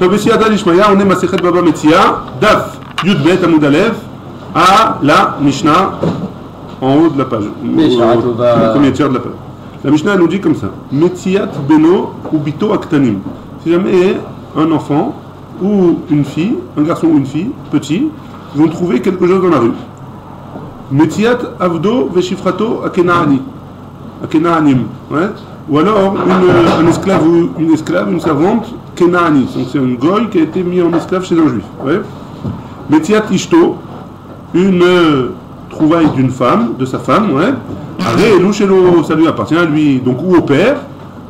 Besiyata Lishmaya, on est Masechet Baba Metzia, Daf, Yud Bet Amud Aleph, à la Mishnah, en haut de la page, le premier tiers de la page. La Mishnah nous dit comme ça, Metziat Beno ou Bito Aktanim. Si jamais un enfant ou une fille, un garçon ou une fille, petit, vont trouver quelque chose dans la rue. Metziat Avdo Veshifrato Akenaani. Akenaanim, ouais. Ou alors un esclave ou une esclave, une servante, Kenaani. Donc c'est une goy qui a été mise en esclave chez un juif. Ouais. Metziat Ishto, une trouvaille d'une femme, de sa femme, ouais. Aré Elou Shelo, ça lui appartient à lui, donc ou au père,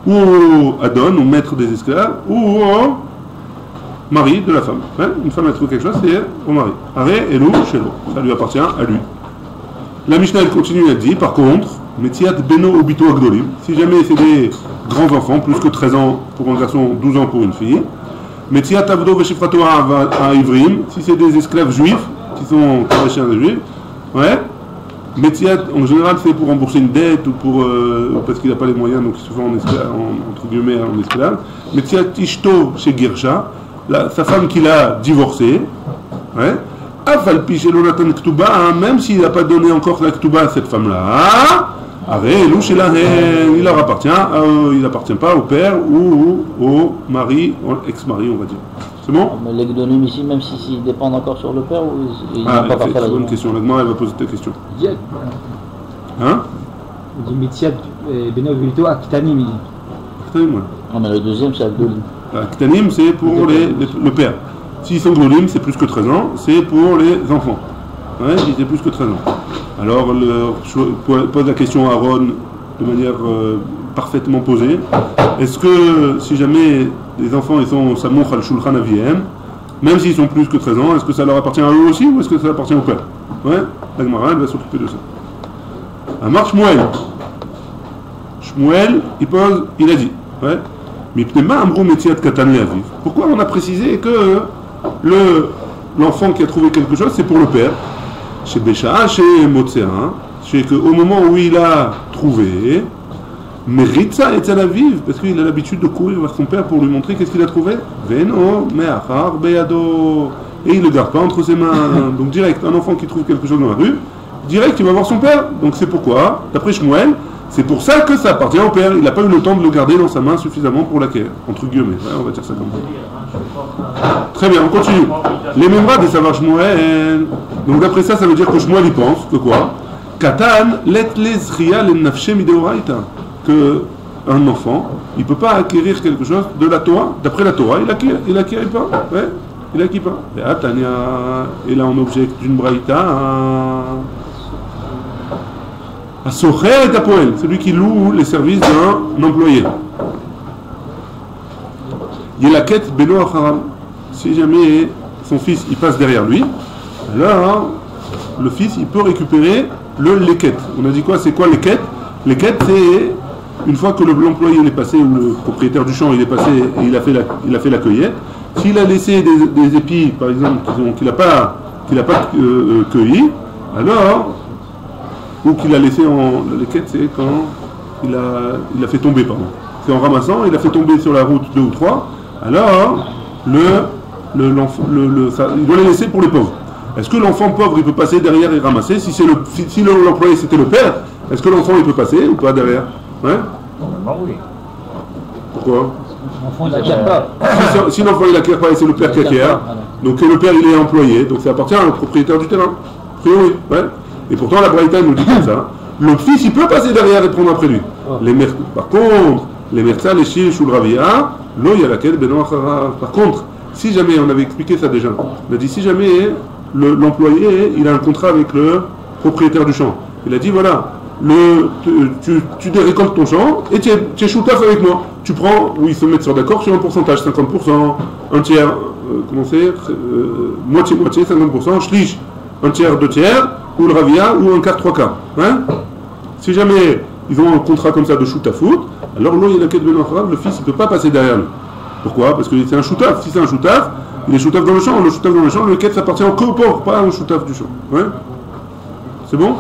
ou au Adon, au maître des esclaves, ou au mari de la femme. Ouais. Une femme a trouvé quelque chose, c'est au mari. Aré Elou Shelo, ça lui appartient à lui. La Mishnah elle continue, elle dit, par contre, Metziat Beno Obito Agdolim, si jamais c'est des grands enfants, plus que 13 ans pour un garçon, 12 ans pour une fille, Metziat Avdo Veshifrato à Ivrim, si c'est des esclaves juifs, qui sont cachés des juifs, ouais, Metziat, en général, c'est pour rembourser une dette ou pour, parce qu'il n'a pas les moyens, donc il se fait en esclave, entre guillemets, en esclave. Metziat Ishto chez Girsha, sa femme qu'il a divorcée, ouais. Même s'il n'a pas donné encore la Ktuba à cette femme-là, il leur appartient, il n'appartient pas au père ou au mari, ex-mari, on va dire. C'est bon? Mais les Gdolim ici, même s'ils dépendent encore sur le père, ou ils n'ont pas parfait la bonne question. Maintenant, elle va poser ta question. Hein? On dit Metziat Beno Vilto Aktanim. Aktanim, ouais. Non, mais le deuxième, c'est Agdolim. Aktanim, c'est pour le père. S'ils sont Gdolim, c'est plus que 13 ans, c'est pour les enfants. Ouais, si c'est plus que 13 ans. Alors, pose la question à Aaron de manière parfaitement posée. Est-ce que, si jamais les enfants ils sont Samoch al-Shulchan Aviem, même s'ils sont plus que 13 ans, est-ce que ça leur appartient à eux aussi ou est-ce que ça appartient au père? Ouais, la Gemara, elle va s'occuper de ça. Amar Shmuel. Shmuel, il a dit, ouais. Pourquoi on a précisé que l'enfant qui a trouvé quelque chose, c'est pour le père? Chez Bécha, chez Motséa, c'est qu'au moment où il a trouvé, Meritza et Tzalaviv, parce qu'il a l'habitude de courir vers son père pour lui montrer qu'est-ce qu'il a trouvé. Veno, Meachar, Beyado. Et il ne le garde pas entre ses mains. Donc direct, un enfant qui trouve quelque chose dans la rue, direct il va voir son père. Donc c'est pourquoi, d'après Shmuel, c'est pour ça que ça appartient au père. Il n'a pas eu le temps de le garder dans sa main suffisamment pour l'acquérir. Entre guillemets, ouais, on va dire ça comme ça. Très bien, on continue. Les Memra des Savar Shmuel. Donc d'après ça, ça veut dire que Shmuel il pense que quoi? Katan let lezria le nafshe mideoraita. Que un enfant, il ne peut pas acquérir quelque chose de la Torah. D'après la Torah, il acquiert pas. Ouais, il acquiert pas. Et là on objecte d'une braïta à Socher et à Poel, celui qui loue les services d'un employé. Il y a la quête Beno Acharam. Si jamais son fils il passe derrière lui, alors le fils il peut récupérer le leket. On a dit quoi? C'est quoi leket? Leket c'est une fois que l'employé est passé ou le propriétaire du champ il est passé et il a fait la cueillette. S'il a laissé des épis par exemple qu'il n'a pas cueillis, alors ou qu'il a laissé en la leket, c'est quand il a fait tomber, pardon. C'est en ramassant, il a fait tomber sur la route 2 ou 3, alors il doit les laisser pour les pauvres. Est-ce que l'enfant pauvre il peut passer derrière et ramasser? Si l'employé c'était le père, est-ce que l'enfant il peut passer ou pas derrière? Ouais? Oui. Pourquoi? L'enfant il n'acquiert pas. Si l'enfant il n'acquiert pas et c'est le père qui acquiert, donc le père il est employé, donc ça appartient au propriétaire du terrain. A priori, ouais. Et pourtant la Braïta nous dit comme ça. Le fils il peut passer derrière et prendre après lui. Par contre, les Merza, les Shil, Shul Ravia, l'eau il y a laquelle Beno Achara. Par contre, si jamais, on avait expliqué ça déjà, on a dit si jamais l'employé il a un contrat avec le propriétaire du champ. Il a dit voilà, tu récoltes ton champ et tu es shootaf avec moi. Tu prends, ou ils se mettent sur d'accord sur un pourcentage, 50%, un tiers, comment c'est, moitié, 50%, shlish, un tiers, 2 tiers, ou le ravia, ou un quart, 3 quarts. Hein? Si jamais ils ont un contrat comme ça de shoot à foot, alors là il y a la quête de l'enfant, le fils il ne peut pas passer derrière lui. Pourquoi? Parce que c'est un shootaf. Si c'est un shootaf, il est shootaf dans le champ. Le shootaf dans le champ, le quête s'appartient au pauvre, pas au shootaf du champ. Ouais? C'est bon?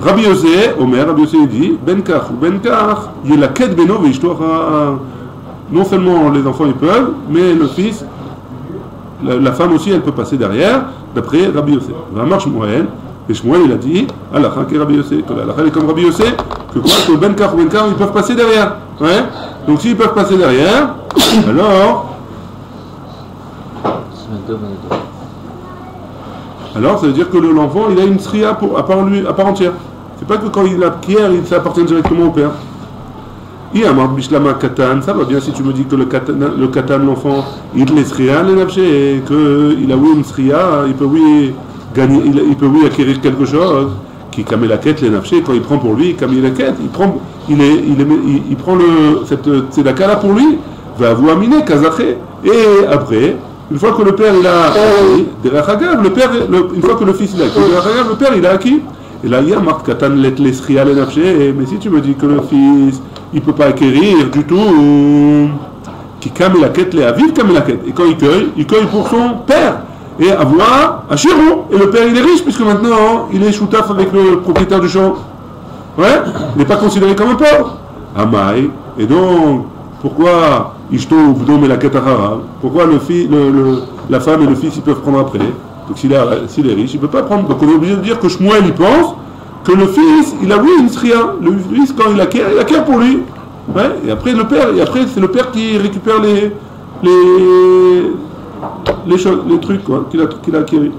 Rabbi Yosef, Omer, Rabbi Yosef dit, Ben Kach ou Ben Kach, il y a la quête Beno Veishtoach. non seulement les enfants ils peuvent, mais le fils, la femme aussi, elle peut passer derrière, d'après Rabbi Yossé. Va marche Shmuel, et Shmuel il a dit, Allah qui est Rabbi Yossé, que la est comme Rabbi Yossé, que quoi, que Benkar ou Benkar, ils peuvent passer derrière. Ouais. Donc s'ils peuvent passer derrière, alors ça veut dire que l'enfant il a une sria à part entière. C'est pas que quand il acquiert, ça appartient directement au père. Il a marre bishlama katan, ça va bien si tu me dis que le katan l'enfant, il te laisse rien les nafché, et qu'il a oui une sria, il peut oui gagner, il peut oui acquérir quelque chose, qui comme la quête les nafché, quand il prend pour lui, comme il la quête, il prend cette tzedaka là pour lui, va vous aminer kazaché, et après, une fois que le père il a acquis, une fois que le fils il a acquis, le père il a acquis. Et là, il y a marque Katan let l'esria le nafché, mais si tu me dis que le fils, il ne peut pas acquérir du tout, qui kame la quête, les aviv kame la quête. Et quand il cueille pour son père. Et avoir un chirou. Et le père, il est riche, puisque maintenant, il est choutaf avec le propriétaire du champ. Ouais, il n'est pas considéré comme un pauvre. Amaï. Et donc, pourquoi Ishto Vdom et la quête Ahara? Pourquoi la femme et le fils, ils peuvent prendre après? Donc s'il est riche, il ne peut pas prendre. Donc on est obligé de dire que Shmuel il pense que le fils, il a oui une sria. Le fils quand il acquiert pour lui. Ouais, et après c'est le père qui récupère les trucs quoi, qu'il a acquis.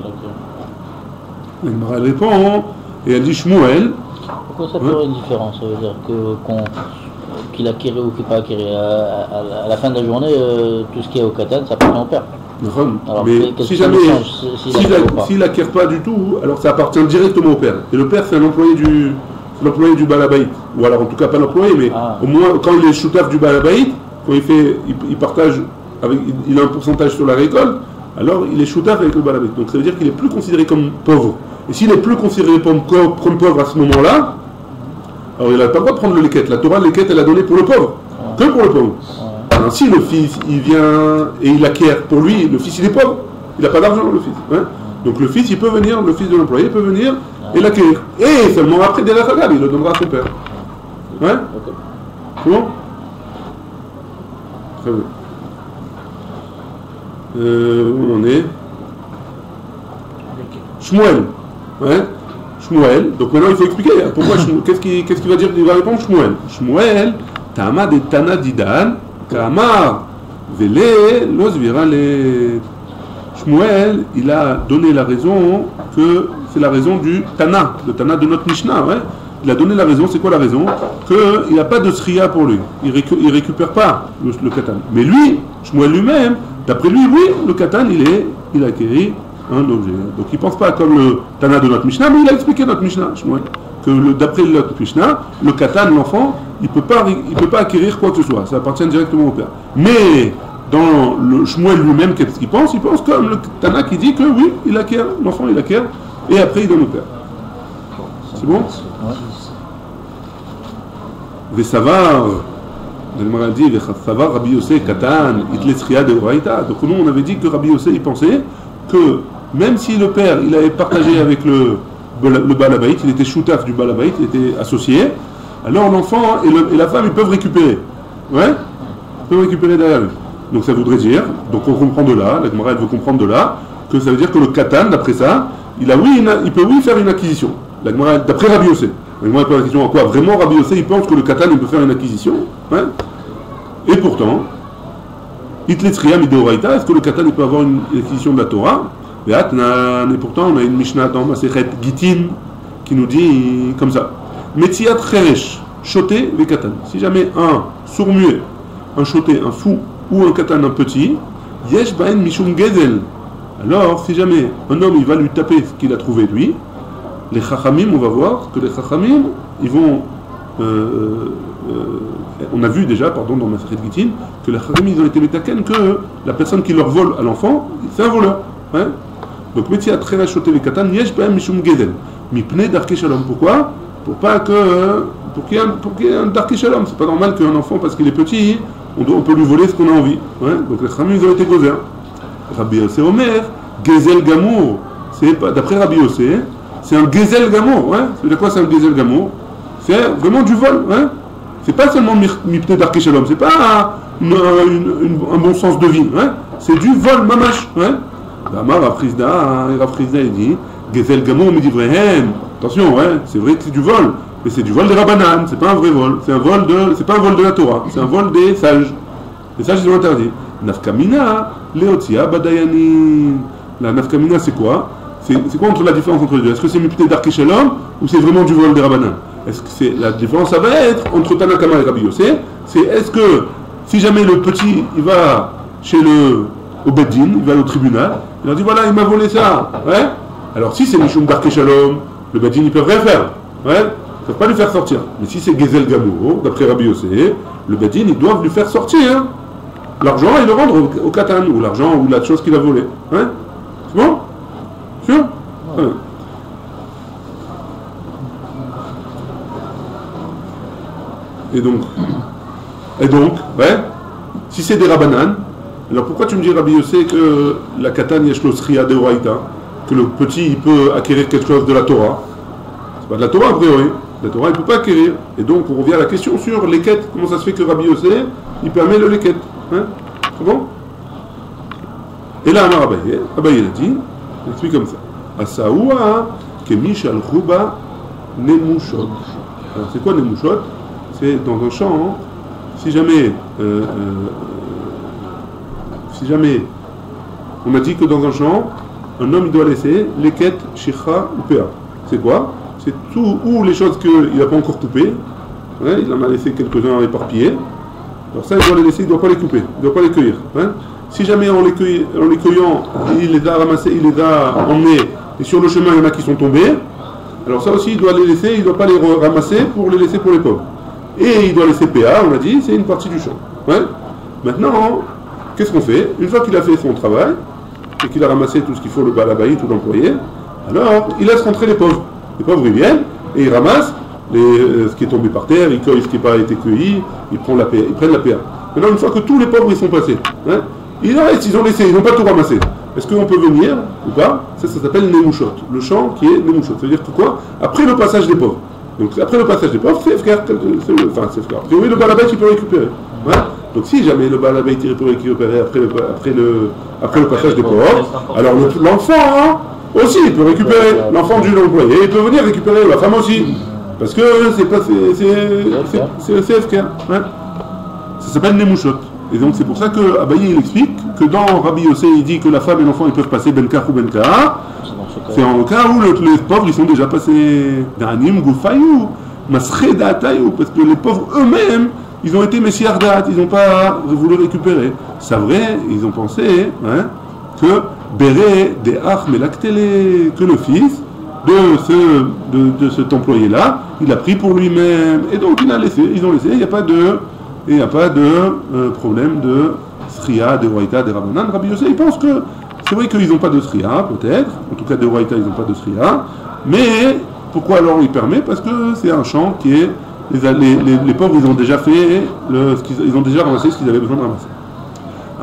Elle répond et elle dit Shmuel. Pourquoi ça peut avoir une différence? Ça veut dire qu'il acquiert ou qu'il n'a pas acquis. À la fin de la journée, tout ce qui est au katan, ça appartient au père. Alors, mais si jamais s'il n'acquiert pas du tout, alors ça appartient directement au père. Et le père c'est l'employé du balabait. Ou alors en tout cas pas l'employé, mais au moins quand il est choutaf du balabait, quand il partage il a un pourcentage sur la récolte, alors il est choutaf avec le balabait. Donc ça veut dire qu'il est plus considéré comme pauvre. Et s'il est plus considéré comme pauvre à ce moment-là, alors il n'a pas le droit de prendre le leket. La Torah, le leket, elle a donné pour le pauvre. Que pour le pauvre. Alors, si le fils il vient et il acquiert pour lui, le fils il est pauvre, il n'a pas d'argent le fils. Hein. Donc le fils il peut venir, le fils de l'employé peut venir et l'acquérir. Et seulement après derrière Hagal, il le donnera à son père. Ouais. C'est bon. Très bien. Où on est Shmuel. Ouais. Shmuel. Donc maintenant il faut expliquer pourquoi qu'est-ce qu'il va dire, il va répondre Shmuel. Shmuel, Tama de Tana Didan. Kamar, Vele, Losvira, les Shmuel, il a donné la raison que c'est la raison du Tana, le Tana de notre Mishnah. Ouais. Il a donné la raison, c'est quoi la raison? Qu'il n'a pas de sria pour lui, il récupère pas le katan. Mais lui, Shmuel lui-même, d'après lui, oui, le katan, il a acquis un objet. Donc il ne pense pas comme le Tana de notre Mishnah, mais il a expliqué notre Mishnah, Shmuel. Que d'après notre Mishnah, le katan, l'enfant, il peut pas acquérir quoi que ce soit, ça appartient directement au père. Mais dans le Shmuel lui-même, qu'est-ce qu'il pense? Il pense comme le Tana qui dit que oui, il acquiert, l'enfant il acquiert, et après il donne au père. C'est bon? Vesavar, Rabbi Yossé, Katan, Itletzria de Oraïta. Donc nous on avait dit que Rabbi Yossé il pensait que même si le père il avait partagé avec le balabait, il était choutaf du balabait, il était associé, alors l'enfant et la femme ils peuvent récupérer. Ouais? Ils peuvent récupérer derrière lui. Donc ça voudrait dire, donc on comprend de là, la Gemara elle veut comprendre de là, que ça veut dire que le katan, d'après ça, il peut faire une acquisition. La Gemara, d'après Rabbi Yossé. La Gemara pose la question à quoi? Vraiment Rabbi Yossé il pense que le katan il peut faire une acquisition. Ouais? Et pourtant, Itletzria mideoraita, est-ce que le katan il peut avoir une acquisition de la Torah? Et pourtant on a une Mishnah dans Masechet Gitin qui nous dit comme ça. Metziat cheresh, choté ve katan. Si jamais un sourd-muet, un choté, un fou ou un katan, un petit, yesh baen mishum gezel. Alors si jamais un homme il va lui taper ce qu'il a trouvé lui, les chachamim, on va voir que les chachamim, ils vont on a vu déjà, pardon, dans Masechet Gitin, que les chachamim ils ont été métaken que la personne qui leur vole à l'enfant, c'est un voleur. Ouais. Donc, Metziat cheresh choté ve katan, yesh baen mishum gezel. Mipnei darkei shalom. Pourquoi? Pour qu'il y ait un darkei shalom. C'est pas normal qu'un enfant, parce qu'il est petit, on peut lui voler ce qu'on a envie. Ouais. Donc les chachamim ils ont été gozer. Rabbi Yossé Omer, gezel gamour. C'est pas d'après Rabbi Yossé, c'est un gezel gamour. Ouais. Ça veut dire quoi? C'est un gezel gamour? C'est vraiment du vol. Ouais. c'est pas seulement mipne darke shalom, c'est pas un bon sens de vie, hein? C'est du vol mamash. Hein? Rav Chizda il dit Gezel Gamor Midivrehem. Attention, hein? C'est vrai que c'est du vol, mais c'est du vol des Rabbanan, c'est pas un vrai vol, c'est pas un vol de la Torah, c'est un vol des sages. Les sages ils ont interdit. Nafkamina, Leotia Badayani. La nafkamina c'est quoi? C'est quoi la différence entre les deux? Est-ce que c'est mipne darke shalom ou c'est vraiment du vol des Rabbanan? Est-ce que c'est la différence? Ça va être entre Tanakama et Rabbi Yossé. C'est est-ce que si jamais le petit il va au Beddin, il va au tribunal, il leur dit voilà il m'a volé ça, ouais. Alors si c'est mishum darke shalom, le Beddin ils peuvent rien faire, ouais. Ils peuvent pas lui faire sortir. Mais si c'est Gezel Gamor, d'après Rabbi Yossé, le Beddin ils doivent lui faire sortir l'argent et le rendre au katan, ou l'argent ou la chose qu'il a volée, ouais. C'est bon? Sûr? Ouais. Et donc, ouais, si c'est des Rabbanan, alors pourquoi tu me dis, Rabbi Yossé, que la Katan Yeshlo Sriya de Oraïta, que le petit il peut acquérir quelque chose de la Torah? C'est pas de la Torah a priori. La Torah il ne peut pas acquérir. Et donc on revient à la question sur l'équette. Comment ça se fait que Rabbi Yossé il permet le l'équette? Hein? C'est bon? Et là, Amar Abaye il a dit, il explique comme ça. Asaoua Kemish al-Khuba Nemushot. Alors c'est quoi Nemushot? C'est dans un champ, hein, si jamais on a dit que dans un champ, un homme il doit laisser l'équette, shikha ou péa. C'est quoi? C'est tout ou les choses qu'il n'a pas encore coupées, ouais, il en a laissé quelques-uns éparpillés. Alors ça il doit les laisser, il ne doit pas les couper, il ne doit pas les cueillir. Hein. Si jamais en les cueillant, il les a ramassés, il les a emmenés, et sur le chemin il y en a qui sont tombés, alors ça aussi il doit les laisser, il ne doit pas les ramasser pour les laisser pour les pauvres. Et il doit laisser PA, on a dit, c'est une partie du champ. Ouais. Maintenant, qu'est-ce qu'on fait? Une fois qu'il a fait son travail, et qu'il a ramassé tout ce qu'il faut, le balabaï, tout l'employé, alors il laisse rentrer les pauvres. Les pauvres ils viennent, et ils ramassent ce qui est tombé par terre, ils cueillent ce qui n'a pas été cueilli, ils prennent la PA. Maintenant, une fois que tous les pauvres ils sont passés, hein, ils restent, ils n'ont pas tout ramassé. Est-ce qu'on peut venir ou pas? Ça s'appelle Nemushot. Le champ qui est Nemushot. Ça veut dire que quoi? Après le passage des pauvres. Donc après le passage des pauvres, c'est frère. Enfin, c'est frère. Oui, le balabait il peut récupérer. Ouais. Donc si jamais le balabait il peut récupérer après le passage des pauvres, alors l'enfant hein, aussi il peut récupérer. L'enfant du employé, il peut venir récupérer, la femme aussi. Parce que c'est FK. Ouais. Ça s'appelle Nemushot. Et donc c'est pour ça que Abaye il explique que dans Rabbi Yossé il dit que la femme et l'enfant ils peuvent passer Benkar ou Benkar. C'est en cas où les pauvres ils sont déjà passés Danim, Goufayou, Masreda Tayou, parce que les pauvres eux-mêmes ils ont été Messiardat, ils n'ont pas voulu récupérer. C'est vrai, ils ont pensé hein, que Béré des Ach Melaktele, que le fils de cet employé-là, il a pris pour lui-même, et donc ils ont laissé, il n'y a pas de problème de Sriya, de Oraïta, de Rabbanan. Rabbi Yossé, il pense que c'est vrai qu'ils n'ont pas de Sriya, peut-être, en tout cas de Oraïta, ils n'ont pas de Sriya, mais pourquoi alors il permet? Parce que c'est un champ qui est. Les pauvres, ils ont déjà fait, ils ont déjà ramassé ce qu'ils avaient besoin de ramasser.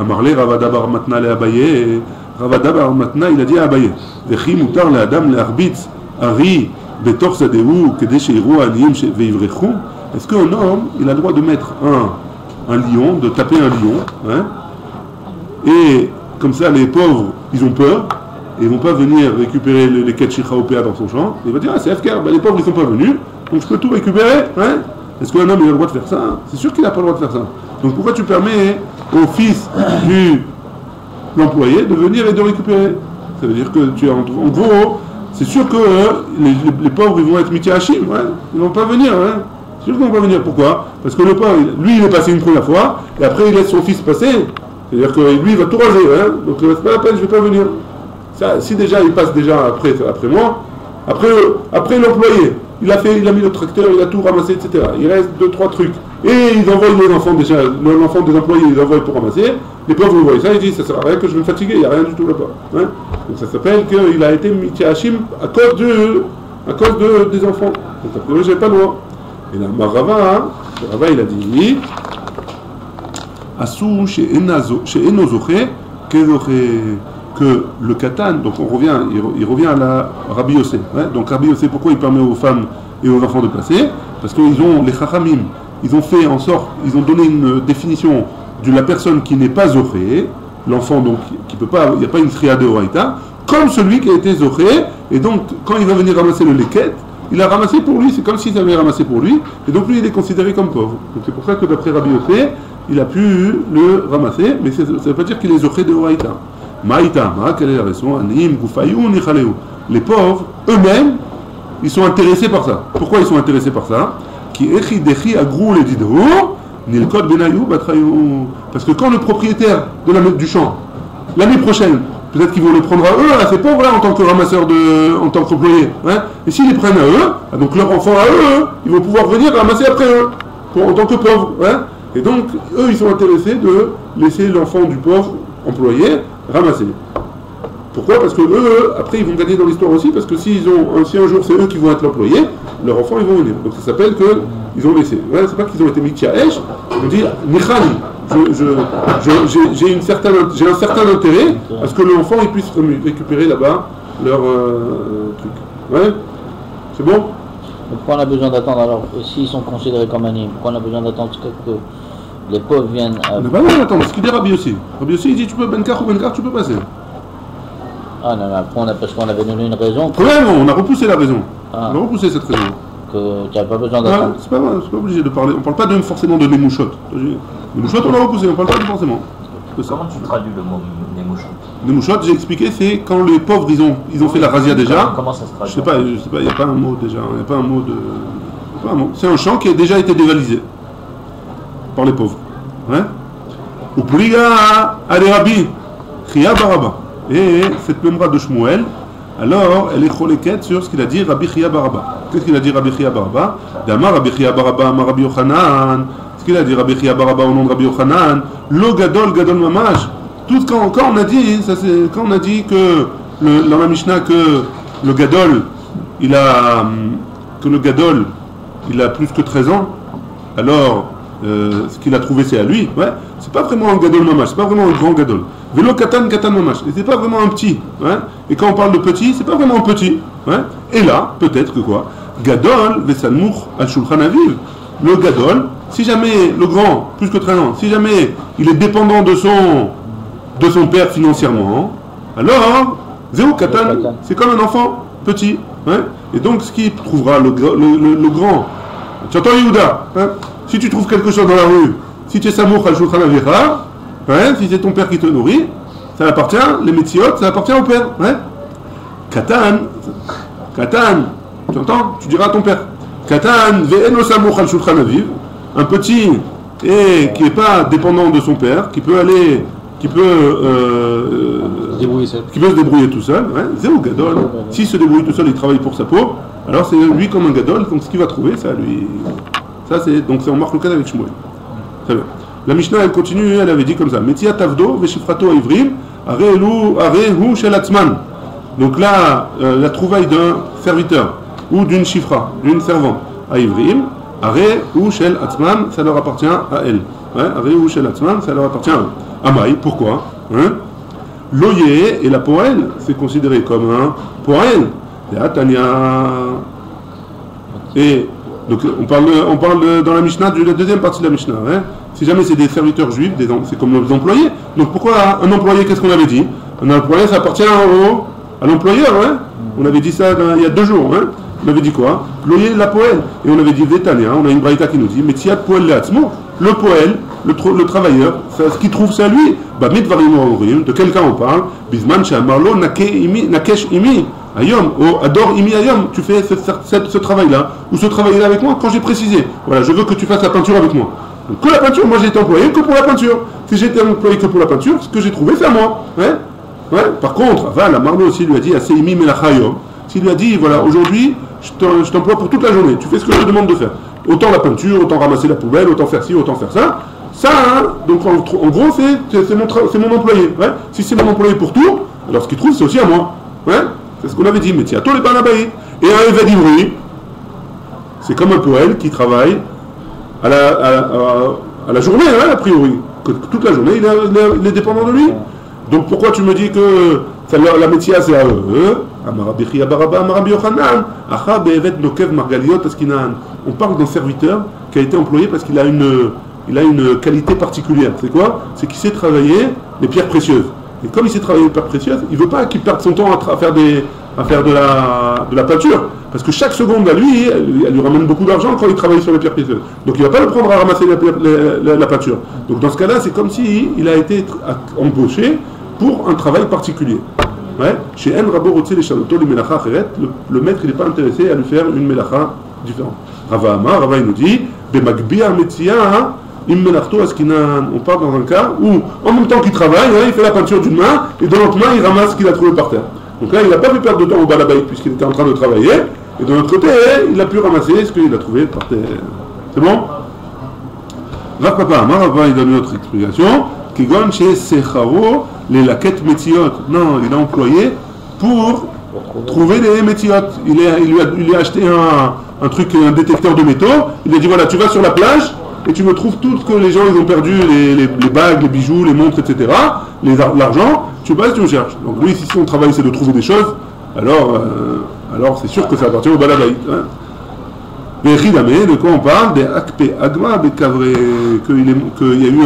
Amarle, Ravada Bar Matna le Abaye, Ravada Bar Matna, il a dit à Abaye, Vechi mutar le Adam le Arbitz, Ari, Betor Sadeu, Kedesh Eiru, Aniyim, Veivrechu. Est-ce qu'un homme, il a le droit de mettre un lion, de taper un lion, hein, et comme ça les pauvres, ils ont peur, et ils ne vont pas venir récupérer les ketchicha au PA dans son champ, il va dire, ah c'est FK, ben, les pauvres ils ne sont pas venus, donc je peux tout récupérer, hein. Est-ce qu'un homme il a le droit de faire ça? C'est sûr qu'il n'a pas le droit de faire ça. Donc pourquoi tu permets au fils de l'employé de venir et de récupérer? Ça veut dire que tu as en gros, c'est sûr que les pauvres ils vont être miti hachim, ouais, ils ne vont pas venir, hein. C'est sûr qu'ils ne vont pas venir. Pourquoi? Parce que le pauvre, lui il est passé une première fois, et après il laisse son fils passer. C'est-à-dire que lui il va tout raser, hein. Donc c'est pas la peine, je ne vais pas venir. Ça, si déjà il passe déjà après moi, après l'employé, il a mis le tracteur, il a tout ramassé, etc. Il reste 2-3 trucs. Et ils envoient les enfants déjà, l'enfant des employés, ils envoient pour ramasser. Les pauvres ils voient ça, ils disent ça sert à rien que je vais me fatiguer, il n'y a rien du tout là-bas. Hein. Donc ça s'appelle qu'il a été Mitiachim à cause des enfants. Donc a priori, j'ai pas le droit. Et là, Rava il a dit Asou chez Enozoché, que le katan, donc il revient à la Rabbi Yossé. Hein. Donc Rabbi Yossé, pourquoi il permet aux femmes et aux enfants de passer? Parce qu'ils ont les chachamim, ils ont fait en sorte, ils ont donné une définition de la personne qui n'est pas Zoché, l'enfant donc qui peut pas, il n'y a pas une Sriya de Horaïta, comme celui qui a été Zoché, et donc quand il va venir ramasser le leket, il a ramassé pour lui, c'est comme s'il avait ramassé pour lui, et donc lui il est considéré comme pauvre. Donc c'est pour ça que d'après Rabbi Yossé, il a pu le ramasser, mais ça ne veut pas dire qu'il est Zoché de Horaïta. Maïta, quelle est la raison? Anim, Goufaïou, Nichaléou. Les pauvres, eux-mêmes, ils sont intéressés par ça. Pourquoi ils sont intéressés par ça? Parce que quand le propriétaire du champ, l'année prochaine, peut-être qu'ils vont le prendre à eux, à ces pauvres-là, en tant que ramasseurs, en tant qu'employés. Hein, et s'ils les prennent à eux, donc leurs enfants à eux, ils vont pouvoir venir ramasser après eux, en tant que pauvres. Hein. Et donc, eux, ils sont intéressés de laisser l'enfant du pauvre employé ramasser. Pourquoi? Parce que eux, après, ils vont gagner dans l'histoire aussi, parce que si un jour c'est eux qui vont être l'employé, leurs enfants, ils vont venir. Donc ça s'appelle qu'ils ont laissé. Ouais, c'est pas qu'ils ont été mis Tiaesh, on dit Nichani. J'ai un certain intérêt à ce que l'enfant il puisse récupérer là-bas leur truc. Ouais? C'est bon? Pourquoi on a besoin d'attendre alors, s'ils sont considérés comme animés, pourquoi on a besoin d'attendre que les pauvres viennent à... On n'a pas besoin d'attendre, ce qu'il dit Rabbi Yossi. Rabbi Yossi, il dit tu peux Benkar ou Benkar, tu peux passer. Ah non, mais après, parce qu'on avait donné une raison. Problème, on a repoussé la raison. On a repoussé cette raison. Que tu n'as pas besoin d'attendre. C'est pas obligé de parler. On ne parle pas forcément de Nemouchot. Nemouchot, on a repoussé, on ne parle pas forcément. Comment tu traduis le mot Nemouchot? Nemouchot, j'ai expliqué, c'est quand les pauvres ils ont fait la razzia déjà. Comment ça se traduit? Je sais pas, il n'y a pas un mot déjà. Il n'y a pas un mot de. C'est un champ qui a déjà été dévalisé par les pauvres. Hein? Oubliga Rabbi Chia Baraba. Et cette memra de Shmuel, alors elle est choléquette sur ce qu'il a dit Rabbi Chia Baraba. Qu'est-ce qu'il a dit Rabbi Chia Baraba? D'Amar Rabbi Chia Baraba, Amar Rabbi Yochanan. Ce qu'il a dit Rabbi Chia Baraba au nom de Rabbi Yochanan, Lo Gadol Gadol Mamash. Tout quand on a dit, ça c'est quand on a dit que dans la Mishnah que le Gadol, il a plus que 13 ans, alors ce qu'il a trouvé c'est à lui, ouais, c'est pas vraiment un Gadol Mamash, c'est pas vraiment un grand Gadol. Vélo Katan Katan Mamash, et c'est pas vraiment un petit, hein, et quand on parle de petit, c'est pas vraiment un petit, hein, et là, peut-être que quoi, Gadol Vesalmour al Shulchan Aviv, le Gadol, si jamais le grand, plus que 13 ans, si jamais il est dépendant de son père financièrement, alors Zéo Katan, c'est comme un enfant petit, hein, et donc ce qui trouvera le grand, tu entends Yehuda, hein, si tu trouves quelque chose dans la rue, si tu es Samour al Shulchan Aviv, ouais, si c'est ton père qui te nourrit, ça appartient, les métiotes, ça appartient au père. Ouais. Katan, tu entends? Tu diras à ton père. Katan, ve'eno samoch al shulchan aviv, un petit et qui n'est pas dépendant de son père, qui peut se débrouiller tout seul. Ouais. Zéou gadol. S'il se débrouille tout seul, il travaille pour sa peau, alors c'est lui comme un gadol, donc ce qu'il va trouver, ça lui. Ça c'est. Donc c'est en marque le cas avec Shmuel. Très bien. La Mishnah, elle continue, elle avait dit comme ça. Metia tavdo veshifrato ivrim arehu shel atzman. Donc là, la trouvaille d'un serviteur ou d'une chifra, d'une servante à ivrim, arehu shel atzman, ça leur appartient à elle. Arehu shel atzman, ça leur appartient à eux. Amaï, pourquoi? L'oye et la poël, c'est considéré comme un poël. Et donc on parle dans la Mishnah de la deuxième partie de la Mishnah. Hein. Si jamais c'est des serviteurs juifs, c'est comme les employés. Donc pourquoi un employé, qu'est-ce qu'on avait dit? Un employé, ça appartient à l'employeur. Hein. On avait dit ça il y a 2 jours. Hein. On avait dit quoi? L'oyer la poël. Et on avait dit Vétania, on a une braïta qui nous dit, mais tiat poël leatzmo, le poël, le travailleur, ce qu'il trouve c'est à lui. Bah de quelqu'un on parle, Bisman Shamarlo Nakesh Imi. Ayom, adore imi ayom, tu fais ce travail-là, ou ce travail-là avec moi, quand j'ai précisé, voilà, je veux que tu fasses la peinture avec moi. Donc, que la peinture, moi j'ai été employé que pour la peinture. Si j'ai été employé que pour la peinture, ce que j'ai trouvé, c'est à moi. Ouais. Ouais. Par contre, la Marlo aussi lui a dit, assez imi melachayom, s'il lui a dit, voilà, aujourd'hui, je t'emploie pour toute la journée, tu fais ce que je te demande de faire. Autant la peinture, autant ramasser la poubelle, autant faire ci, autant faire ça. Ça, hein, donc en gros, c'est mon employé. Ouais. Si c'est mon employé pour tout, alors ce qu'il trouve, c'est aussi à moi. Ouais. C'est ce qu'on avait dit, mais tiens, toi les banabaï. Et un Eved Ivri, c'est comme un poël qui travaille à la journée, hein, a priori. Toute la journée, il est dépendant de lui. Donc pourquoi tu me dis que la métier c'est à eux? On parle d'un serviteur qui a été employé parce qu'il a une qualité particulière. C'est quoi? C'est qu'il sait travailler les pierres précieuses. Et comme il sait travailler les pierres précieuses, il ne veut pas qu'il perde son temps à faire de la peinture. Parce que chaque seconde à lui, elle lui ramène beaucoup d'argent quand il travaille sur les pierres précieuses. Donc il ne va pas le prendre à ramasser la peinture. Donc dans ce cas-là, c'est comme s'il a été embauché pour un travail particulier. Ouais. Chez En Rabo Rotse les Shaloto, les Melacha Acheret, le maître il n'est pas intéressé à lui faire une Melacha différente. Rava Amar, Rava il nous dit, Bemagbiya Metzia, Im Melachto Askinan. On parle dans un cas où, en même temps qu'il travaille, il fait la peinture d'une main, et dans l'autre main, il ramasse ce qu'il a trouvé par terre. Donc là, il n'a pas pu perdre de temps au balabait puisqu'il était en train de travailler, et de l'autre côté, il a pu ramasser ce qu'il a trouvé par terre. C'est bon? Rav Papa Amar, Rava il donne une autre explication. Kigon chez Secharo, les laquettes métiotes. Non, il a employé pour trouver les métiotes. Il lui a acheté un truc, un détecteur de métaux. Il a dit voilà, tu vas sur la plage et tu me trouves tout ce que les gens ils ont perdu, les bagues, les bijoux, les montres, etc. L'argent, tu vas et tu me cherches. Donc lui, si son travail c'est de trouver des choses, alors c'est sûr que ça appartient au balabait. Hein. De quoi on parle? Des Akpe Agma, qu'il y a eu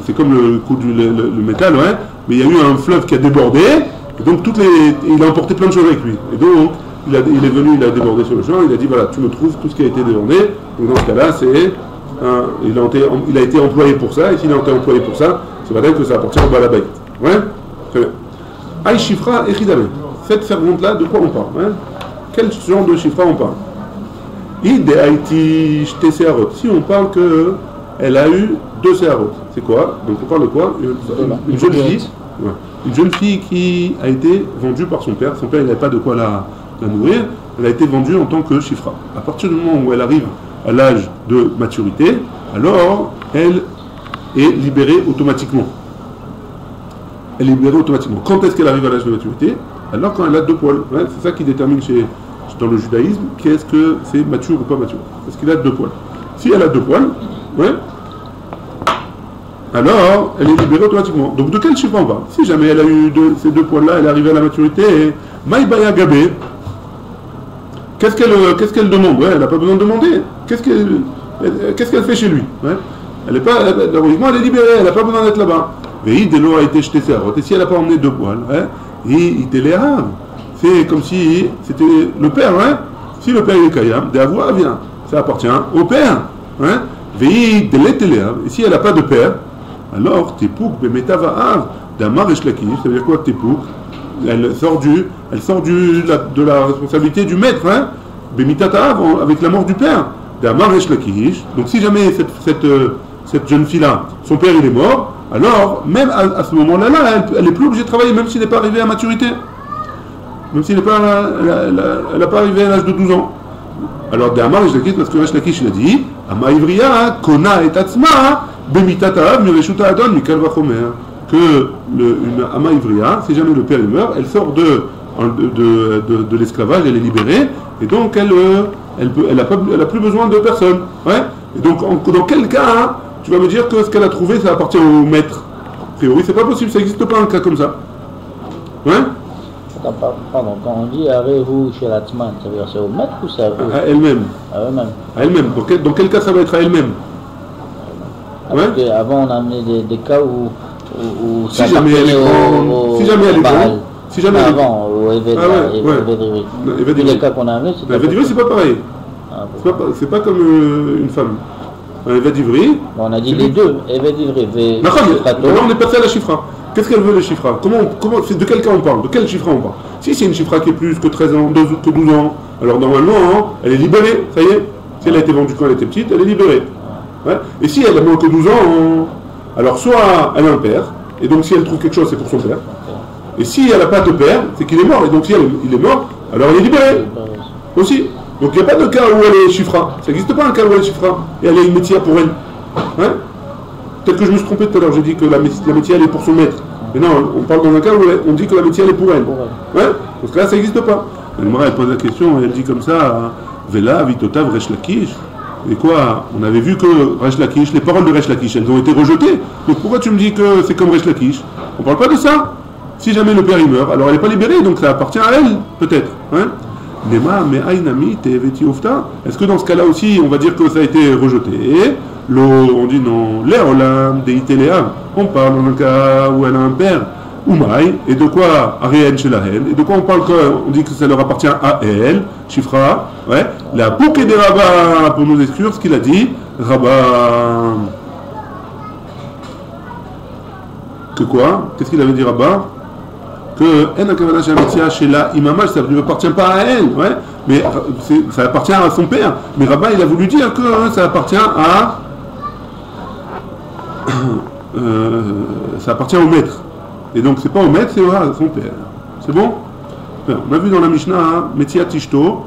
c'est comme le coup du le métal, ouais, mais il y a eu un fleuve qui a débordé, et donc il a emporté plein de choses avec lui. Et donc, il est venu, il a débordé sur le champ, il a dit voilà, tu me trouves tout ce qui a été débordé. Donc dans ce cas-là, il a été employé pour ça, et s'il a été employé pour ça, c'est vrai que ça appartient au balabait. Ouais? Très bien. Aïe Shifra et Chidame. Cette servante-là, de quoi on parle? Hein? Quel genre de Shifra on parle? Si on parle qu'elle a eu 2 séharot, c'est quoi? Donc on parle de quoi? Une jeune fille, ouais. Une jeune fille qui a été vendue par son père. Son père il n'avait pas de quoi la nourrir. Elle a été vendue en tant que shifra. À partir du moment où elle arrive à l'âge de maturité, alors elle est libérée automatiquement. Elle est libérée automatiquement. Quand est-ce qu'elle arrive à l'âge de maturité? Alors quand elle a 2 poils. Ouais, c'est ça qui détermine dans le judaïsme, qu'est-ce que c'est mature ou pas mature? Parce qu'il a 2 poils. Si elle a 2 poils, ouais, alors elle est libérée automatiquement. Donc de quel chiffre on parle? Si jamais elle a eu ces 2 poils-là, elle est arrivée à la maturité, Maïbaya Gabé, qu'est-ce qu'elle demande? Ouais, elle n'a pas besoin de demander. Qu'est-ce qu'elle fait chez lui? Ouais. Elle est pas, logiquement, elle est libérée, elle n'a pas besoin d'être là-bas. Mais Delo a été jeté séharot. Et si elle n'a pas emmené 2 poils, ouais, il était léhave. C'est comme si c'était le père, hein? Si le père est Kayam, d'avoua vient, ça appartient au père, hein? Et si elle n'a pas de père, alors Tepouk Bemetavaav, d'Amar et Shlakish, ça veut dire quoi Tepouk? Elle sort de la responsabilité du maître, hein? Bemitatav, avec la mort du père, d'Amar et Shlakish. Donc si jamais cette jeune fille-là, son père il est mort, alors même à ce moment-là, elle n'est plus obligée de travailler, même s'il n'est pas arrivé à maturité. Même s'il n'est pas, elle n'a pas arrivé à l'âge de 12 ans. Alors, d'Amar et Shlakish, parce que Resh Lakish il a dit, Ama Ivriya, Kona et Tatsma, Bemitatav, Mireshuta Adon, Mikal Vachomer. Que une Ama Ivriya, si jamais le père il meurt, elle sort de l'esclavage, elle est libérée, et donc elle a plus besoin de personne. Ouais. Et donc, dans quel cas, hein, tu vas me dire que ce qu'elle a trouvé, ça appartient au maître? A priori, c'est pas possible, ça n'existe pas un cas comme ça. Ouais. Pardon, quand on dit Arez-vous chez la Tzman, ça veut dire c'est au maître ou c'est à elle-même? À eux-mêmes. À elle-même. Dans quel cas ça va être à elle-même? Parce qu'avant on a amené des cas où ça si jamais elle est grande. Si jamais elle est avant, au Evedri. Tous les cas qu'on a amenés, c'est pas Evedri, c'est pas pareil. C'est pas comme une femme. Un Evedivri. On a dit les deux, Evedivri. Là on est passé à la chifra. Qu'est-ce qu'elle veut, le chifra? De quel cas on parle? De quel chifra on parle? Si c'est une chifra qui est plus que 13 ans, que 12 ans, alors normalement, hein, elle est libérée, ça y est. Si elle a été vendue quand elle était petite, elle est libérée. Ouais. Et si elle a moins que 12 ans, alors soit elle a un père, et donc si elle trouve quelque chose, c'est pour son père. Et si elle n'a pas de père, c'est qu'il est mort. Et donc si il est mort, alors elle est libérée. Aussi. Donc il n'y a pas de cas où elle est chifra. Ça n'existe pas un cas où elle est chifra. Et elle a une métier pour elle. Ouais. Peut-être que je me suis trompé tout à l'heure, j'ai dit que la métier elle est pour son maître. Mais non, on parle dans un cas où on dit que la métier elle est pour elle. Ouais. Parce que là ça n'existe pas. Elle pose la question et elle dit comme ça, Vela, Vitotav, Resh Lakish. Et quoi? On avait vu que Resh Lakish, les paroles de Resh Lakish, elles ont été rejetées. Donc pourquoi tu me dis que c'est comme Resh Lakish? On parle pas de ça. Si jamais le père il meurt, alors elle n'est pas libérée, donc ça appartient à elle, peut-être. Hein? Est-ce que dans ce cas-là aussi, on va dire que ça a été rejeté? On dit non. Léolam, Deiteléam. On parle dans un cas où elle a un père. Oumaï, et de quoi Ariel chez la haine, et de quoi on parle on dit que ça leur appartient à elle, Chifra, ouais, la boucle des rabbins pour nous exclure ce qu'il a dit, Rabbin. Que quoi? Qu'est-ce qu'il avait dit Rabbin? Que En Akavana Shamitia chez la Imama, ça ne lui appartient pas à elle, ouais, mais ça appartient à son père. Mais Rabbin il a voulu dire que ça appartient à. Ça appartient au maître. Et donc c'est pas au maître, c'est à son père. C'est bon? Enfin, on a vu dans la Mishnah, hein, Metia Tishto,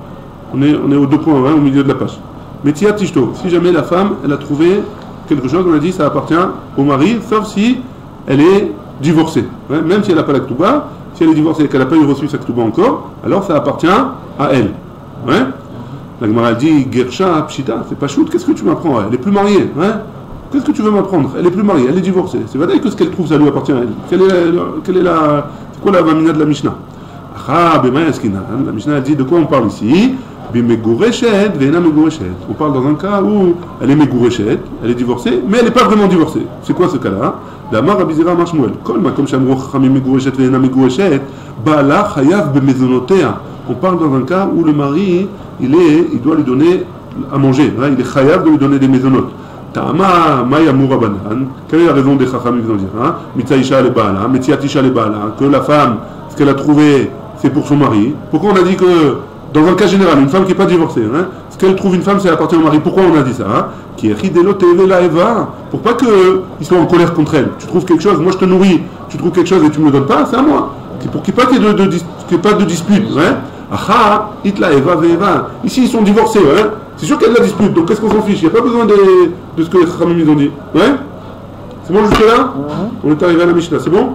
on est au 2.1, au milieu de la page. Metia Tishto, si jamais la femme, elle a trouvé quelque chose, on a dit ça appartient au mari, sauf si elle est divorcée. Ouais, même si elle n'a pas la Ktouba, si elle est divorcée et qu'elle n'a pas eu reçu sa Ktouba encore, alors ça appartient à elle. Ouais? La Gemara dit, Gersha Pshita, c'est pas shoot, qu'est-ce que tu m'apprends? Elle est plus mariée. Ouais? Qu'est-ce que tu veux m'apprendre? Elle est plus mariée, elle est divorcée. C'est vrai que ce qu'elle trouve, ça lui appartient à elle. C'est quoi la vamina de la Mishnah? La Mishnah elle dit de quoi on parle ici? On parle dans un cas où elle est megoureshet, elle est divorcée, mais elle n'est pas vraiment divorcée. C'est quoi ce cas-là? Damar Rabizera Mashmuel. Comme Shamro Chami megoureshet ve'ena megoureshet, Baala chayav bemezonotea. On parle dans un cas où le mari, il doit lui donner à manger. Hein, il est chayav de lui donner des mézonotes. Ta'ama Maya Murabanan, quelle est la raison des Chachamim qui vont dire Mitzaïcha le Baala, Metziatisha le Baala, que la femme, ce qu'elle a trouvé, c'est pour son mari. Pourquoi on a dit que, dans un cas général, une femme qui n'est pas divorcée, hein, ce qu'elle trouve une femme, c'est appartient au mari. Pourquoi on a dit ça? Qui est Ridelo Tevela Eva, pour pas qu'ils soient en colère contre elle. Tu trouves quelque chose, moi je te nourris, tu trouves quelque chose et tu me le donnes pas, c'est à moi. Pour qu'il n'y ait pas de dispute. Aha, Itla Eva Veva. Ici ils sont divorcés, hein. C'est sûr qu'il y a de la dispute, donc qu'est-ce qu'on s'en fiche? Il n'y a pas besoin de ce que les Chachamim ont dit. Ouais? C'est bon jusque là? On est arrivé à la Mishnah, c'est bon?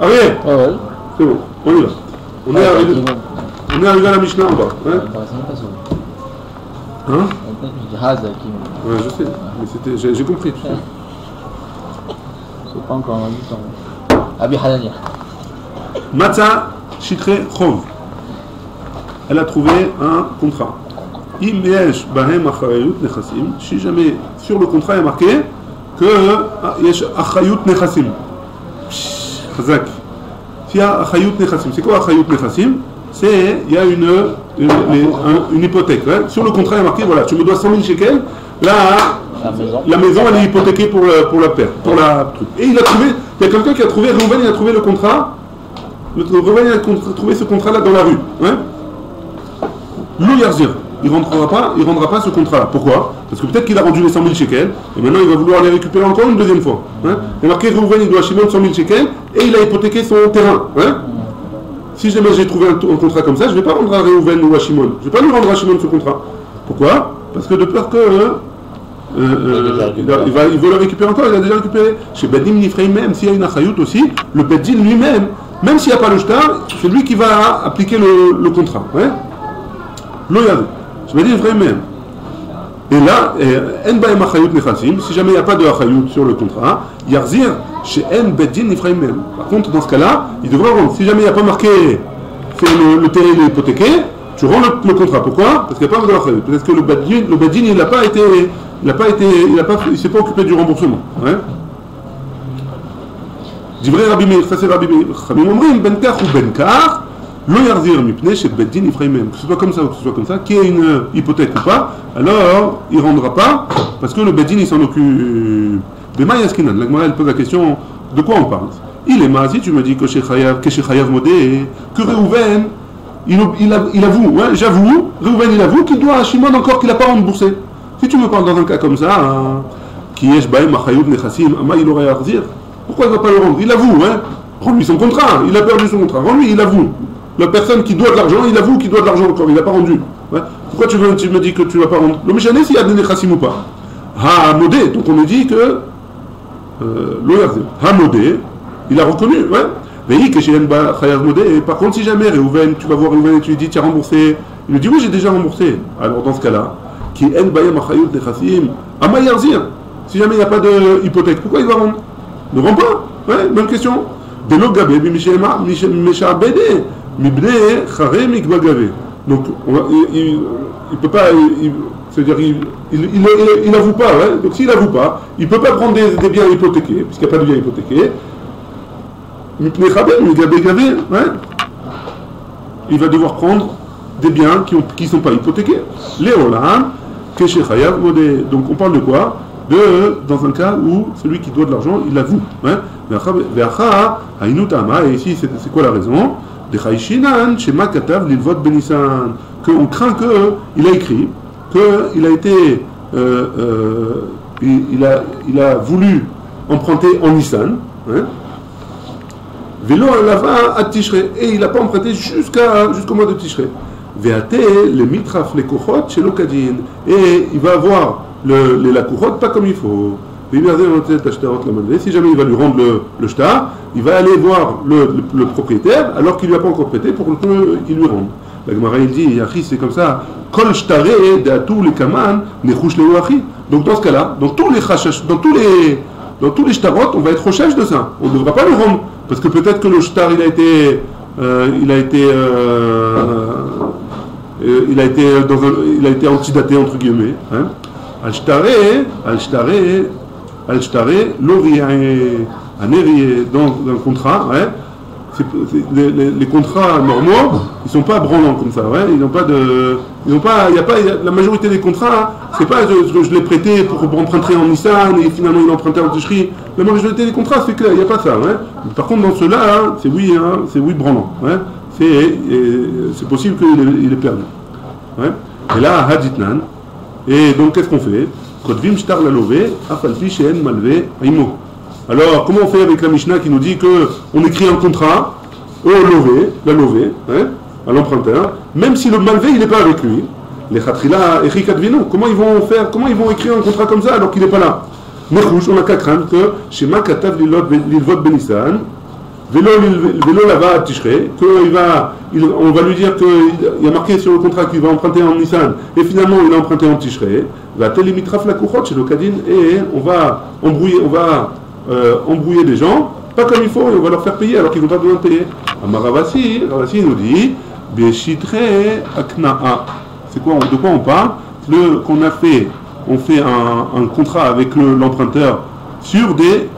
Allez! Ouais. C'est bon, on y va. On est arrivé à la Mishnah en bas. Hein? Hein? Ouais, je sais, mais j'ai compris. Tu sais. C'est pas encore un du temps. Abi Hanania. Matza Shitre Chov. Elle a trouvé un contrat. Si jamais sur le contrat il y a marqué que yesh achayut nechassim. Chazak. S'il y a achayut nechassim, c'est quoi achayut nechassim? C'est il y a une hypothèque. Hein? Sur le contrat il y a marqué voilà, tu me dois 100 000 shekels. Là, la maison elle est hypothéquée pour la perte, pour la truc. Et il a trouvé, il y a quelqu'un qui a trouvé, Reuven il a trouvé le contrat. Reuven il a trouvé ce contrat là dans la rue. Hein? Lo yarzir. Il ne rendra pas ce contrat. Pourquoi? Parce que peut-être qu'il a rendu les 100 000 shekels, et maintenant il va vouloir les récupérer encore une deuxième fois. Hein? Il y a marqué Reuven, il doit à Shimon 100 000 shekels, et il a hypothéqué son terrain. Hein? Si jamais j'ai trouvé un contrat comme ça, je ne vais pas rendre à Reuven ou à Shimon. Je ne vais pas lui rendre à Shimon ce contrat. Pourquoi? Parce que de peur que... il veut le récupérer encore, il a déjà récupéré. Chez Bedim Nifrei même, s'il y a une achayut aussi, le Beddin lui-même, même s'il n'y a pas le shtar, c'est lui qui va appliquer le contrat. Hein? Lo yad. Je vais dire vraiment. Et là, en baem achayut nechassim, si jamais il n'y a pas de achayut sur le contrat, yarzir chez en beddin nifraim même. Par contre, dans ce cas-là, il devra rendre. Si jamais il n'y a pas marqué le terrain est hypothéqué, tu rends le contrat. Pourquoi? Parce qu'il n'y a pas de achayut. Peut-être que le beddin il s'est pas occupé du remboursement. Ouais. Divrei Rabbi Meir, ça c'est Rabbi Meir. Rabbi Omrim ben kach ou ben kach. Lo yarzir mipnei chez beddin ifraimem. Que ce soit comme ça ou que ce soit comme ça, qu'il y ait une hypothèque ou pas, alors il ne rendra pas, parce que le beddin il s'en occupe. Bema yaskinan, la Gemara elle pose la question, de quoi on parle? Il est mazi, tu me dis que chez Chayav Modé, que Reuven, il avoue, ouais, j'avoue, Reuven il avoue qu'il doit à Shimon encore qu'il n'a pas remboursé. Si tu me parles dans un cas comme ça, qui est Shbaim Achayut Nechassim, Ama il aurait yarzir, pourquoi il ne va pas le rendre? Il avoue, hein? Rends-lui son contrat, il a perdu son contrat, rends-lui, il avoue. La personne qui doit de l'argent, il avoue qu'il doit de l'argent encore, il n'a pas rendu. Ouais. Pourquoi tu me dis que tu ne vas pas rendre? Le méchané s'il y a des nechassim ou pas. Ha modé, donc on nous dit que Ha modé, il a reconnu, ouais. Mais que chez Chayav modé, et par contre si jamais Reuven, tu vas voir Reuven et tu lui dis tu as remboursé, il lui dit oui j'ai déjà remboursé. Alors dans ce cas-là, qui en bayam achayut nechassim, ama yarzir. Si jamais il n'y a pas de hypothèque, pourquoi il va rendre? Ne rend pas. Ouais, bonne question. De l'ogabé, Donc, il peut pas, c'est-à-dire, il n'avoue pas, ouais. Donc s'il n'avoue pas, il ne peut pas prendre des biens hypothéqués, puisqu'il n'y a pas de biens hypothéqués. Ouais. Il va devoir prendre des biens qui ne sont pas hypothéqués. Léolam, Keshe Chayav Modé. Donc on parle de quoi? Dans un cas où celui qui doit de l'argent, il l'avoue. Et ici, c'est quoi la raison? Qu'on craint qu'il a écrit, qu'il a été, il a voulu emprunter en Nissan, hein, Vélo lava à Tishré, et il n'a pas emprunté jusqu'au mois de Tishré. Véate les mitraf les kochot chez l'okadin, et il va avoir les lakourot pas comme il faut. Si jamais il va lui rendre le shtar, il va aller voir le propriétaire alors qu'il ne lui a pas encore prêté pour qu'il lui rende. La Gemara il dit, Yachi c'est comme ça, Kol shtaré d'atu les kaman nechouch le wachi. Donc dans ce cas-là, dans tous les shtarot, on va être recherche de ça. On ne devra pas le rendre. Parce que peut-être que le shtar il a été antidaté entre guillemets. Hein. Al-shtaré, l'orié, dans un contrat, ouais. Les contrats normaux, ils ne sont pas branlants comme ça, ouais. La majorité des contrats, c'est pas je l'ai prêté pour emprunter en Nissan et finalement il a emprunté en Tishri. La majorité des contrats, c'est clair, il n'y a pas ça, ouais. Par contre, dans ceux-là, hein, c'est oui branlant, ouais. C'est possible qu'il ait perdu, ouais. Et là, Haditnan, et donc qu'est-ce qu'on fait? Alors, comment on fait avec la Mishnah qui nous dit qu'on écrit un contrat au lové, hein, à l'emprunteur, même si le malvé il n'est pas avec lui? Les khatrila et chikadvino, comment ils vont écrire un contrat comme ça alors qu'il n'est pas là? Nechouch, on n'a qu'à craindre que Shema Katav Lilvot Benissan, Vélo lava à Tishré, on va lui dire qu'il y a marqué sur le contrat qu'il va emprunter en Nissan, et finalement il a emprunté en Tishré, va télémitraf la couchotte chez l'Okadin, et on va embrouiller les gens, pas comme il faut, et on va leur faire payer alors qu'ils n'ont pas besoin de payer. Ravasi nous dit, Beshitre Akna'a. C'est quoi, de quoi on parle? On fait un contrat avec l'emprunteur sur des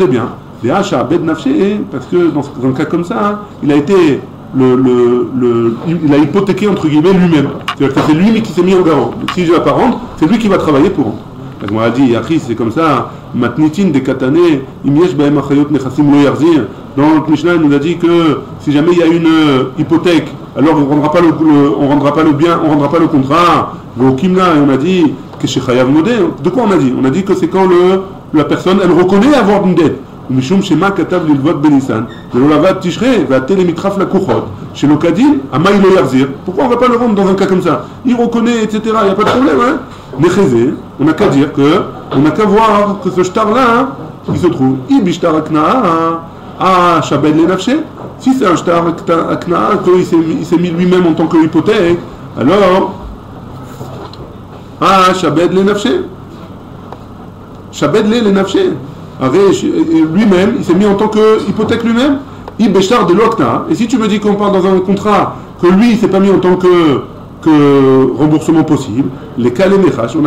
biens. Des achats bed nafché, parce que dans un cas comme ça, hein, il a été il a hypothéqué entre guillemets lui-même. C'est-à-dire que c'est lui qui s'est mis en garant. Si je ne vais pas rendre, c'est lui qui va travailler pour rendre. Donc on a dit, Yachri, c'est comme ça, matnitin des katané, imiesh baem achayot nechassim lo yarzir. Dans le Mishnah, il nous a dit que si jamais il y a une hypothèque, alors on ne rendra pas le bien, on ne rendra pas le contrat. Au Kimna, et on a dit que chez Chayav Modé. De quoi on a dit? On a dit que c'est quand la personne, elle reconnaît avoir une dette. Mishum Shema Katav Lilvot Benissan, de l'Olavat Tishré, va télémitraf la Kouchot, chez l'Okadin, Amaï lo Yarzir. Pourquoi on ne va pas le rendre dans un cas comme ça? Il reconnaît, etc. Il n'y a pas de problème, hein? Nechezé, on n'a qu'à dire on n'a qu'à voir que ce shtar-là, hein, il se trouve. Ibishtar Akna'a, Shabed le Nafché. Si c'est un shtar Akna'a, qu'il s'est mis lui-même en tant que hypothèque, alors, Shabed le Nafché. Shabed le Nafché. Lui-même, il s'est mis en tant qu'hypothèque lui-même, il béchar de l'octa. Et si tu me dis qu'on parle dans un contrat que lui, il ne s'est pas mis en tant que remboursement possible, les cas les méchash, on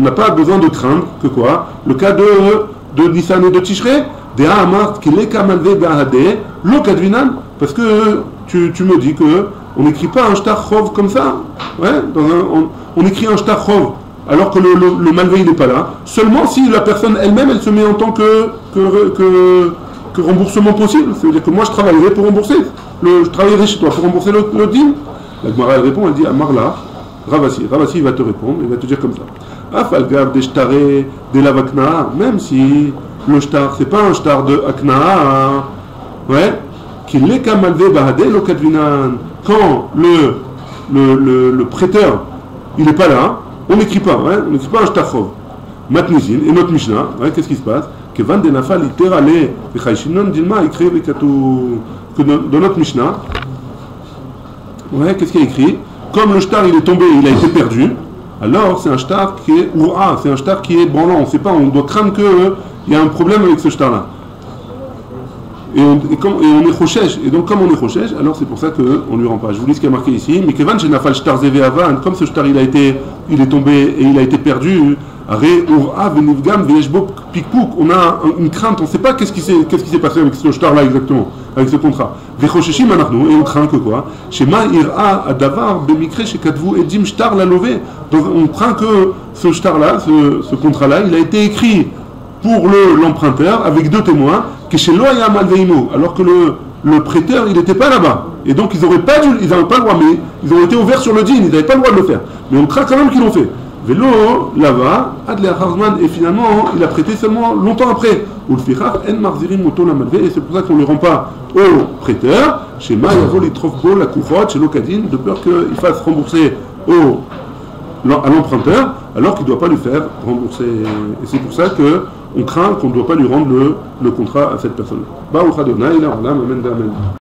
n'a pas besoin de craindre que quoi? Le cas de Nissan et de Tishré, des Ahamart qui les kamalvé bahadé, l'okadvinan, parce que tu me dis que on n'écrit pas un shtar chov comme ça, ouais, on écrit un shtar chov alors que le malveillant n'est pas là, seulement si la personne elle-même, elle se met en tant que remboursement possible. C'est-à-dire que moi, je travaillerai pour rembourser. Je travaillerai chez toi pour rembourser le deal. La Gemara, elle répond, elle dit, Amarla, Ravasi, il va te répondre, il va te dire comme ça. Afalgav des shtaré, des lavakna, même si le shtar, c'est pas un shtar de akna, ouais, qu'il est kamalvé bahadé, l'okadvinan, quand le prêteur, il n'est pas là, on n'écrit pas, hein, on n'écrit pas un shtarchov. Matnizin, et notre Mishnah, ouais, qu'est-ce qui se passe? Que van de nafal littéral et chayshinon dilma écrit avec tout. Que dans notre Mishnah, ouais, qu'est-ce qu'il y a écrit? Comme le shtar il est tombé, il a été perdu, alors c'est un shtar qui est oura, c'est un shtar qui est branlant. On ne sait pas, on doit craindre qu'il y a un problème avec ce shtar-là. et on est choshesh. Et donc, comme on est choshesh, alors c'est pour ça qu'on ne lui rend pas. Je vous lis ce qui est marqué ici. Mikevan shenafal shtar zeve avan, comme ce shtar il est tombé et il a été perdu. On a une crainte, on ne sait pas qu'est-ce qui s'est passé avec ce shtar là exactement, avec ce contrat. Et on craint que quoi? Donc on craint que ce shtar là, ce contrat là, il a été écrit pour l'emprunteur avec 2 témoins, alors que le prêteur il n'était pas là-bas. Et donc ils n'avaient pas le droit, mais ils ont été ouverts sur le din, ils n'avaient pas le droit de le faire. Mais on craint quand même qu'ils l'ont fait. Vélo, là-bas, Adler Harzman, et finalement, il a prêté seulement longtemps après. Et c'est pour ça qu'on ne le rend pas au prêteur, chez Mayavo, les Trofbo, la Kouchot, chez l'Okadine, de peur qu'il fasse rembourser à l'emprunteur, alors qu'il ne doit pas lui faire rembourser. Et c'est pour ça qu'on craint qu'on ne doit pas lui rendre le contrat à cette personne. Baruch Adonai, la Olam, Amen, Amen.